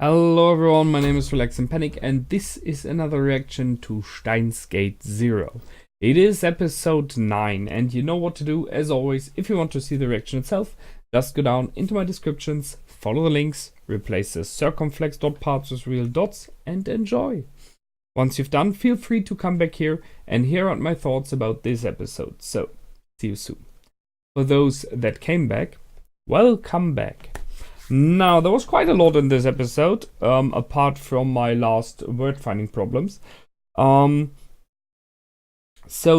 Hello everyone, my name is Relax and Panic, and this is another reaction to Steins Gate Zero. It is episode 9, and you know what to do. As always, if you want to see the reaction itself, just go down into my descriptions, follow the links, replace the circumflex dot parts with real dots, and enjoy. Once you've done, feel free to come back here and hear out my thoughts about this episode. So, see you soon. For those that came back, welcome back. Now, there was quite a lot in this episode, apart from my last word finding problems. So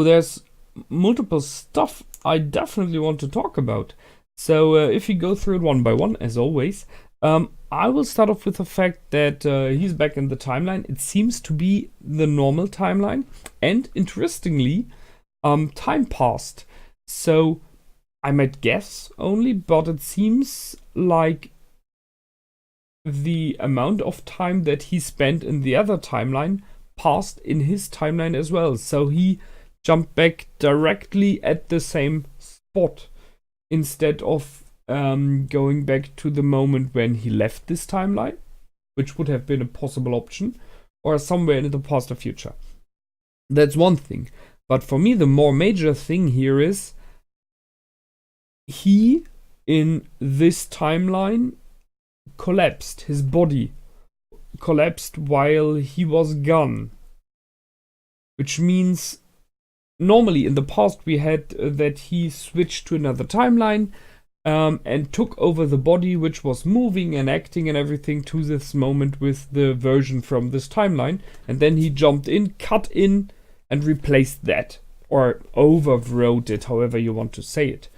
there's multiple stuff I definitely want to talk about. So if we go through it one by one, as always, I will start off with the fact that he's back in the timeline. It seems to be the normal timeline, and interestingly, time passed. So I might guess only, but it seems like the amount of time that he spent in the other timeline passed in his timeline as well. So he jumped back directly at the same spot instead of going back to the moment when he left this timeline, which would have been a possible option, or somewhere in the past or future. That's one thing. But for me, the more major thing here is he, in this timeline, collapsed. His body collapsed while he was gone, which means normally in the past we had that he switched to another timeline and took over the body, which was moving and acting and everything to this moment with the version from this timeline, and then he jumped in, cut in, and replaced that, or overwrote it, however you want to say it.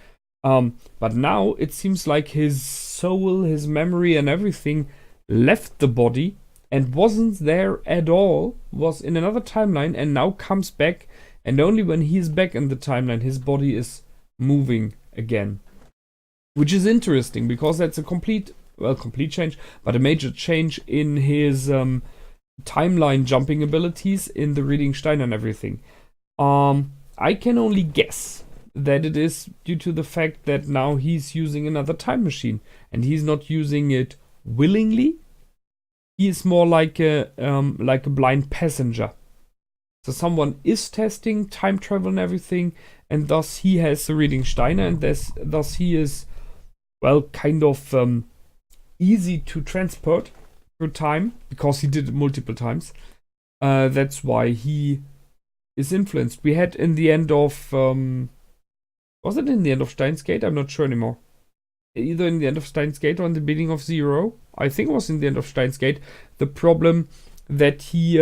But now it seems like his soul, his memory and everything left the body and wasn't there at all, was in another timeline, and now comes back, and only when he's back in the timeline his body is moving again. Which is interesting, because that's a complete change, but a major change in his timeline jumping abilities in the Reading Steiner and everything. I can only guess that it is due to the fact that now he's using another time machine, and he's not using it willingly. He is more like a blind passenger. So someone is testing time travel and everything, and thus he has the Reading Steiner, and thus he is, well, kind of easy to transport through time, because he did it multiple times. That's why he is influenced. We had in the end of was it in the end of Steins Gate? I'm not sure anymore. Either in the end of Steins Gate or in the beginning of Zero. I think it was in the end of Steins Gate. The problem that he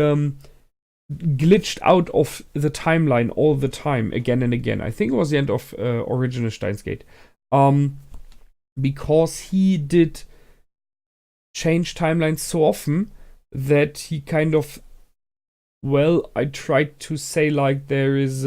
glitched out of the timeline all the time, again and again. I think it was the end of original Steins Gate. Because he did change timelines so often that he kind of, well, I tried to say like there is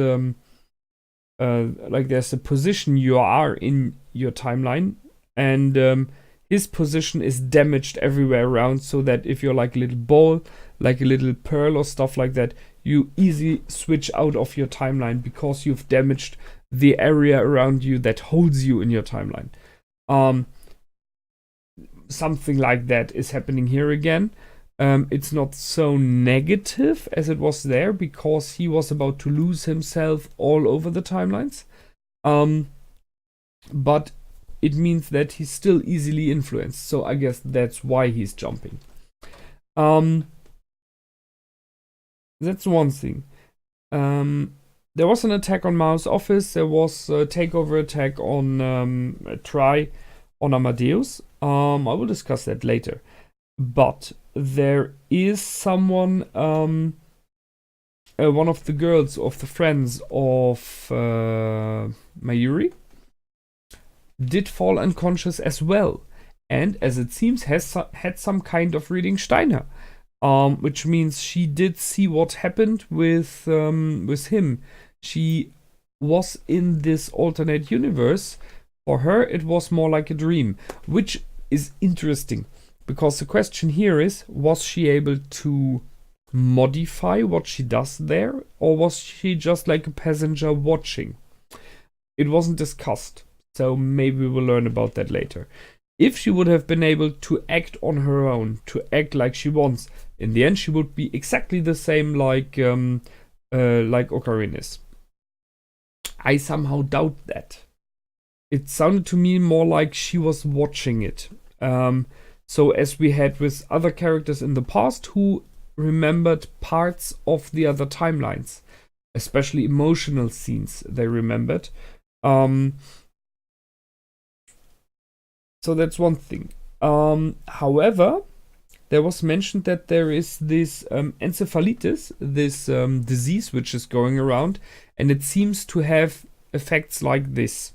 like there's a position you are in your timeline, and his position is damaged everywhere around, so that if you're like a little ball, like a little pearl or stuff like that, you easily switch out of your timeline because you've damaged the area around you that holds you in your timeline. Something like that is happening here again. It's not so negative as it was there, because he was about to lose himself all over the timelines. But it means that he's still easily influenced, so I guess that's why he's jumping. That's one thing. There was an attack on Mao's office. There was a takeover attack on on Amadeus. I will discuss that later. But there is someone, one of the girls, of the friends of Mayuri, did fall unconscious as well, and as it seems had some kind of Reading Steiner, which means she did see what happened with him. She was in this alternate universe. For her, it was more like a dream, which is interesting. Because the question here is, was she able to modify what she does there, or was she just like a passenger watching? It wasn't discussed, so maybe we'll learn about that later. if she would have been able to act on her own, to act like she wants, in the end she would be exactly the same like Okarin is. I somehow doubt that. It sounded to me more like she was watching it. So as we had with other characters in the past who remembered parts of the other timelines, especially emotional scenes they remembered. So that's one thing. However, there was mentioned that there is this encephalitis, this disease which is going around, and it seems to have effects like this.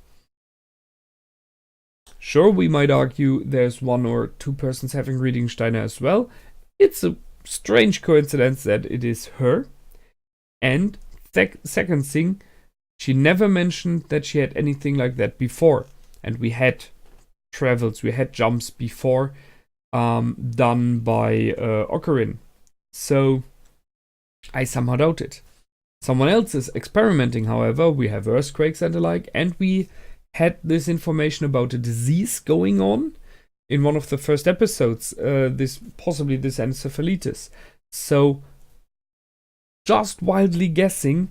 Sure, we might argue there's 1 or 2 persons having Reading Steiner as well. It's a strange coincidence that it is her. And second thing, she never mentioned that she had anything like that before. And we had travels, we had jumps before done by Okarin. So I somehow doubt it. Someone else is experimenting, however. We have earthquakes and the like, and we had this information about a disease going on in one of the first episodes, possibly this encephalitis. So, just wildly guessing,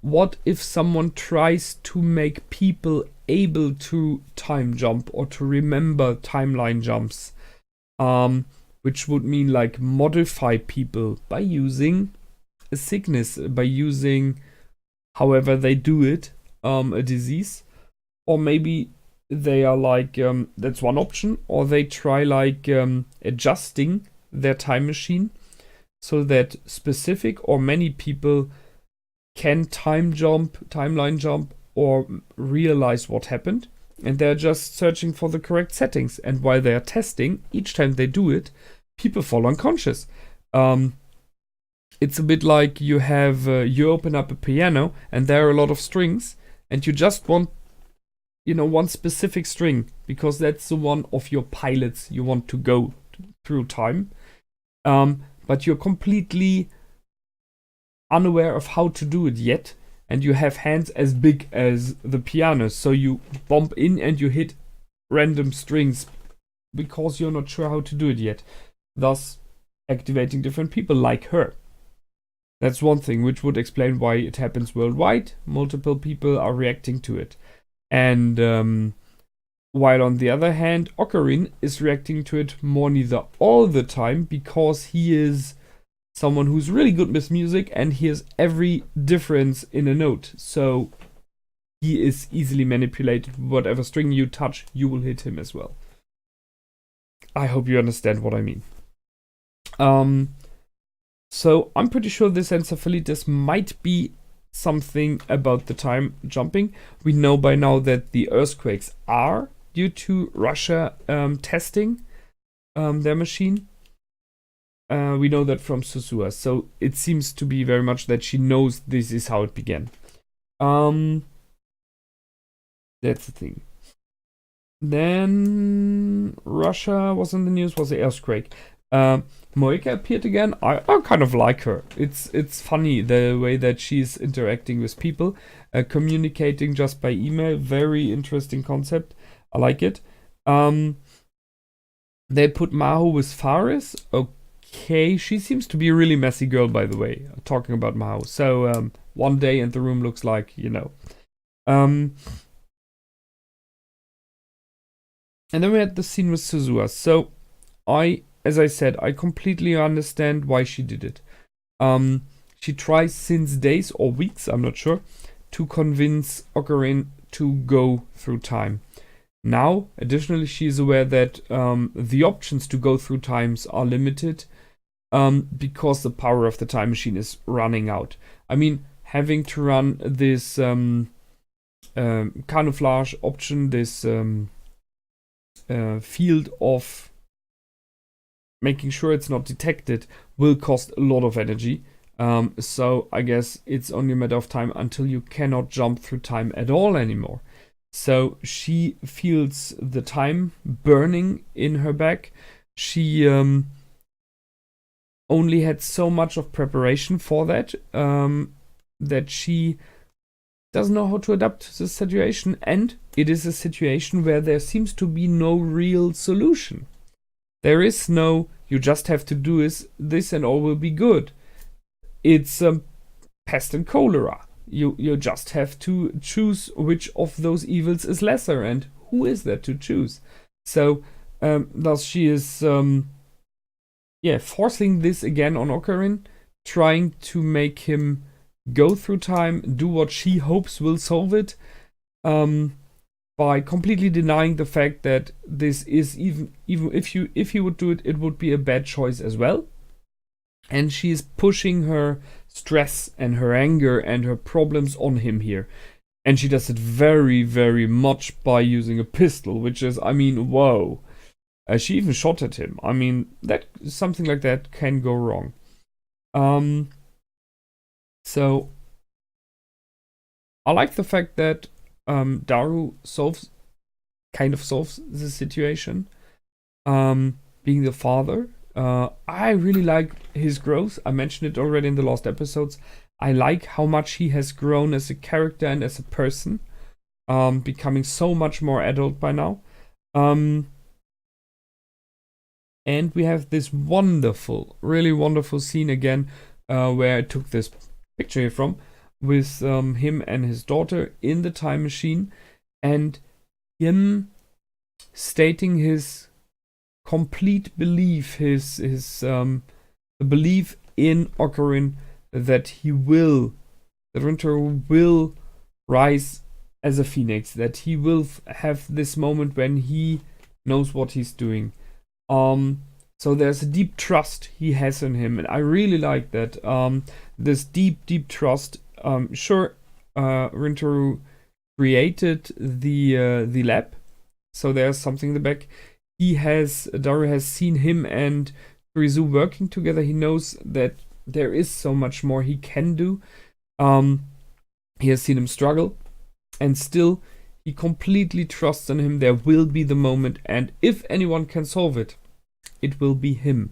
what if someone tries to make people able to time jump or to remember timeline jumps, which would mean like modify people by using a sickness, by using however they do it, a disease. Or maybe they are like, that's one option, or they try like adjusting their time machine so that specific or many people can timeline jump, or realize what happened. And they're just searching for the correct settings. And while they are testing, each time they do it, people fall unconscious. It's a bit like you open up a piano and there are a lot of strings, and you just want one specific string because that's the one of your pilots you want to go through time. But you're completely unaware of how to do it yet, and you have hands as big as the piano, so you bump in and you hit random strings because you're not sure how to do it yet, thus activating different people like her. That's one thing which would explain why it happens worldwide. Multiple people are reacting to it. And while on the other hand, Okarin is reacting to it more neither all the time, because he is someone who's really good with music and hears every difference in a note. So he is easily manipulated. Whatever string you touch, you will hit him as well. I hope you understand what I mean. So I'm pretty sure this encephalitis might be something about the time jumping. We know by now that the earthquakes are due to Russia testing their machine. We know that from Susua, so it seems to be very much that she knows this is how it began. That's the thing. Then Russia was in the news, was the earthquake. Moika appeared again. I kind of like her. It's funny the way that she's interacting with people, communicating just by email. Very interesting concept. I like it. They put Maho with Faris. Okay, she seems to be a really messy girl, by the way. Talking about Maho. So one day and the room looks like, And then we had the scene with Susua. So as I said, I completely understand why she did it. She tries since days or weeks, I'm not sure, to convince Okarin to go through time. Now, additionally, she is aware that the options to go through times are limited because the power of the time machine is running out. I mean, having to run this camouflage option, this field of making sure it's not detected, will cost a lot of energy. So I guess it's only a matter of time until you cannot jump through time at all anymore. So she feels the time burning in her back. She only had so much of preparation for that, that she doesn't know how to adapt to the situation, and it is a situation where there seems to be no real solution. There is no, you just have to do this and all will be good. It's pest and cholera. You just have to choose which of those evils is lesser, and who is there to choose? So thus she is forcing this again on Okarin, trying to make him go through time, do what she hopes will solve it, by completely denying the fact that this is even if you would do it, it would be a bad choice as well. And she is pushing her stress and her anger and her problems on him here. And she does it very, very much by using a pistol, which is, I mean, whoa. She even shot at him. I mean, that something like that can go wrong. So I like the fact that Daru kind of solves the situation. Being the father, I really like his growth. I mentioned it already in the last episodes. I like how much he has grown as a character and as a person, becoming so much more adult by now. And we have this wonderful, really wonderful scene again, where I took this picture here from, with him and his daughter in the time machine, and him stating his complete belief, his belief in Okarin, that Rintaro will rise as a phoenix, that he will have this moment when he knows what he's doing. So there's a deep trust he has in him, and I really like that. This deep trust. Sure, Rintaro created the lab, so there's something in the back. Daru has seen him and Kurizu working together. He knows that there is so much more he can do. He has seen him struggle, and still he completely trusts in him. There will be the moment, and if anyone can solve it, it will be him.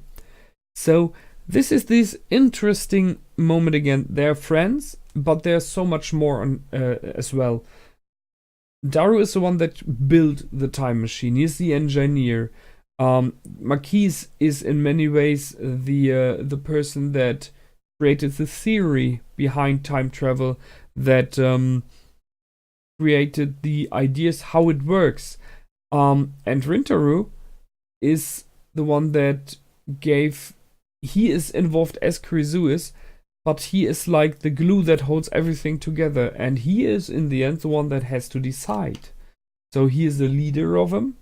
So this is this interesting moment again. They're friends, but there's so much more as well. Daru is the one that built the time machine. He's the engineer. Marquise is in many ways the person that created the theory behind time travel, that created the ideas how it works. And Rintaro is the one that he is involved as Kurizu is, but he is like the glue that holds everything together, and he is in the end the one that has to decide. So he is the leader of them,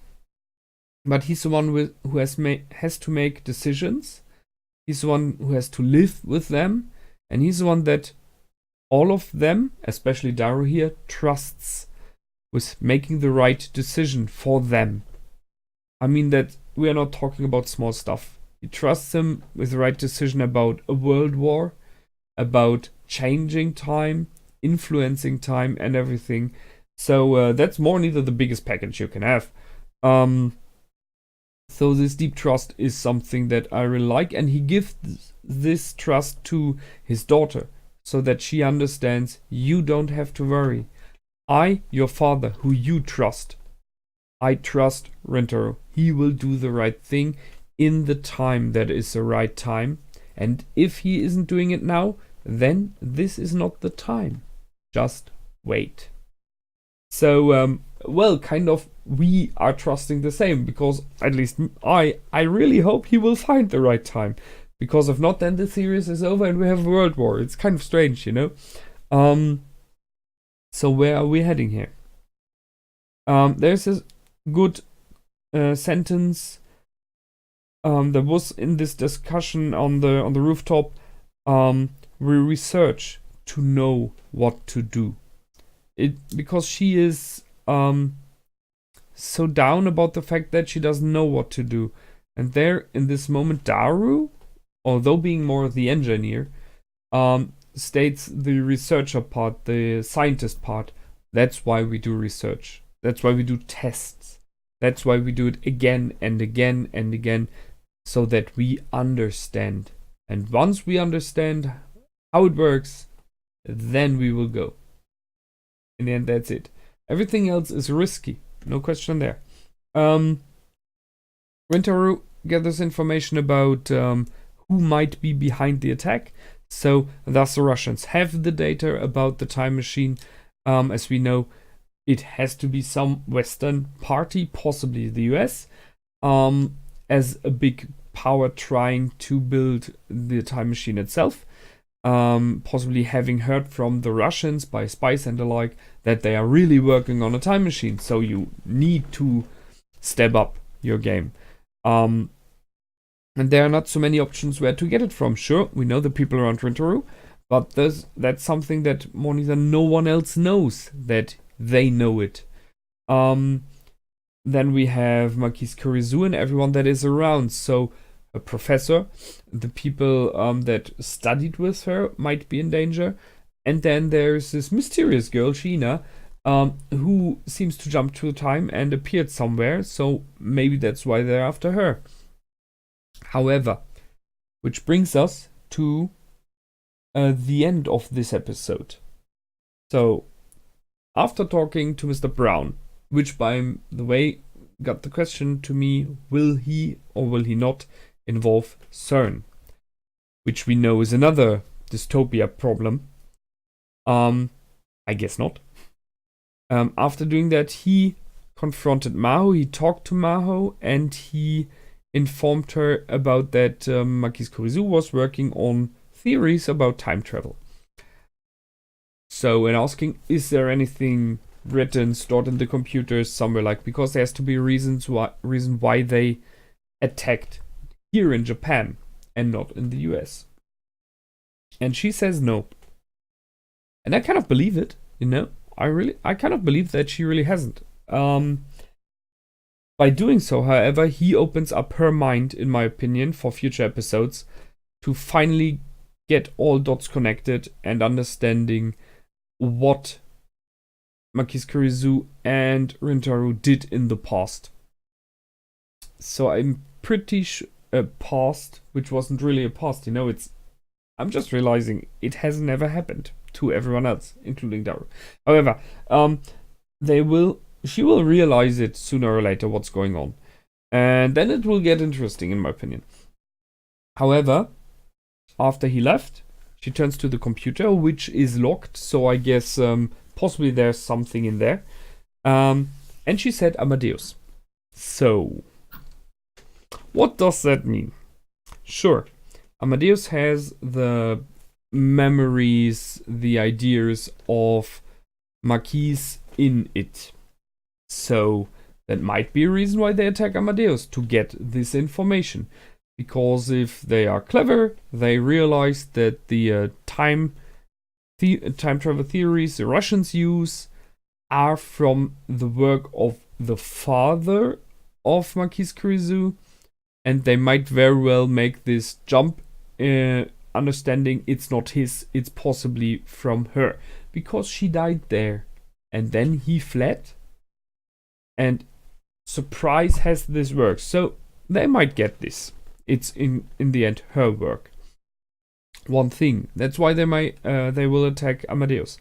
but he's the one who has to make decisions. He's the one who has to live with them, and he's the one that all of them, especially Daru here, trusts with making the right decision for them. I mean that we are not talking about small stuff. He trusts them with the right decision about a world war, about changing time, influencing time, and everything. So that's more neither the biggest package you can have. So this deep trust is something that I really like, and he gives this trust to his daughter so that she understands, you don't have to worry. I, your father, who you trust, I trust Rintaro. He will do the right thing in the time that is the right time. And if he isn't doing it now, then this is not the time. Just wait. So, kind of, we are trusting the same, because at least I really hope he will find the right time. Because if not, then the series is over and we have a world war. It's kind of strange, you know? So where are we heading here? There's a good sentence that was in this discussion on the rooftop. We research to know what to do. Because she is so down about the fact that she doesn't know what to do. And there, in this moment, Daru, although being more the engineer, states the researcher part, the scientist part. That's why we do research. That's why we do tests. That's why we do it again and again and again, so that we understand. And once we understand how it works, then we will go. In the end, that's it. Everything else is risky. No question there. Rintaro gathers information about who might be behind the attack. So thus the Russians have the data about the time machine. As we know, it has to be some Western party, possibly the US, as a big power trying to build the time machine itself. Possibly having heard from the Russians by spies and the like that they are really working on a time machine. So you need to step up your game. And there are not so many options where to get it from. Sure, we know the people around Rintaro, but that's something that more neither no one else knows that they know it. Then we have Marquise Kurizu and everyone that is around. So a professor, the people that studied with her might be in danger. And then there's this mysterious girl, Sheena, who seems to jump through time and appeared somewhere. So maybe that's why they're after her. However, which brings us to the end of this episode. So, after talking to Mr. Brown, which by the way got the question to me, will he or will he not involve CERN? Which we know is another dystopia problem. I guess not. After doing that, he confronted Maho, he talked to Maho, and he informed her about that Marquise Kurizu was working on theories about time travel. So, in asking, is there anything written, stored in the computers somewhere, like, because there has to be reason why they attacked here in Japan and not in the US. And she says no. And I kind of believe it, you know. I kind of believe that she really hasn't. By doing so, however, he opens up her mind, in my opinion, for future episodes to finally get all dots connected and understanding what Marquise Kurizu and Rintaro did in the past. So I'm pretty sure past, which wasn't really a past, you know, I'm just realizing it has never happened to everyone else, including Daru. However, she will realize it sooner or later what's going on. And then it will get interesting, in my opinion. However, after he left, she turns to the computer, which is locked. So I guess possibly there's something in there. And she said Amadeus. So, what does that mean? Sure, Amadeus has the memories, the ideas of Marquise in it. So that might be a reason why they attack Amadeus, to get this information. Because if they are clever, they realize that the time travel theories the Russians use are from the work of the father of Marquise Kurizu, and they might very well make this jump, understanding it's not his, it's possibly from her, because she died there, and then he fled. And surprise has this work. So they might get this. It's in the end her work. One thing. That's why they will attack Amadeus.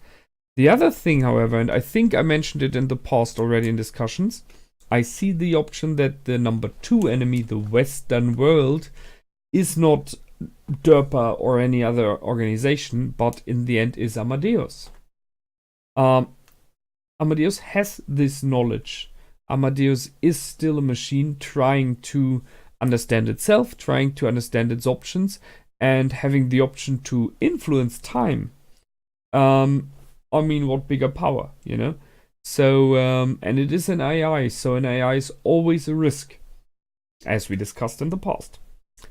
The other thing, however, and I think I mentioned it in the past already in discussions, I see the option that the number 2 enemy, the Western world, is not DERPA or any other organization, but in the end is Amadeus. Amadeus has this knowledge. Amadeus is still a machine trying to understand itself, trying to understand its options, and having the option to influence time. I mean, what bigger power, you know? So, and it is an AI, so an AI is always a risk, as we discussed in the past.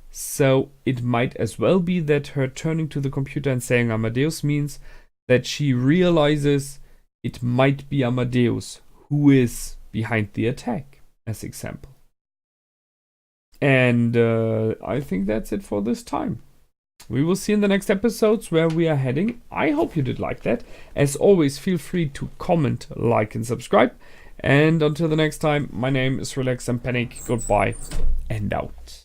So it might as well be that her turning to the computer and saying Amadeus means that she realizes it might be Amadeus who is behind the attack, as example. And I think that's it for this time. We will see in the next episodes where we are heading. I hope you did like that. As always, feel free to comment, like, and subscribe. And until the next time, my name is Relax and Panic. Goodbye and out.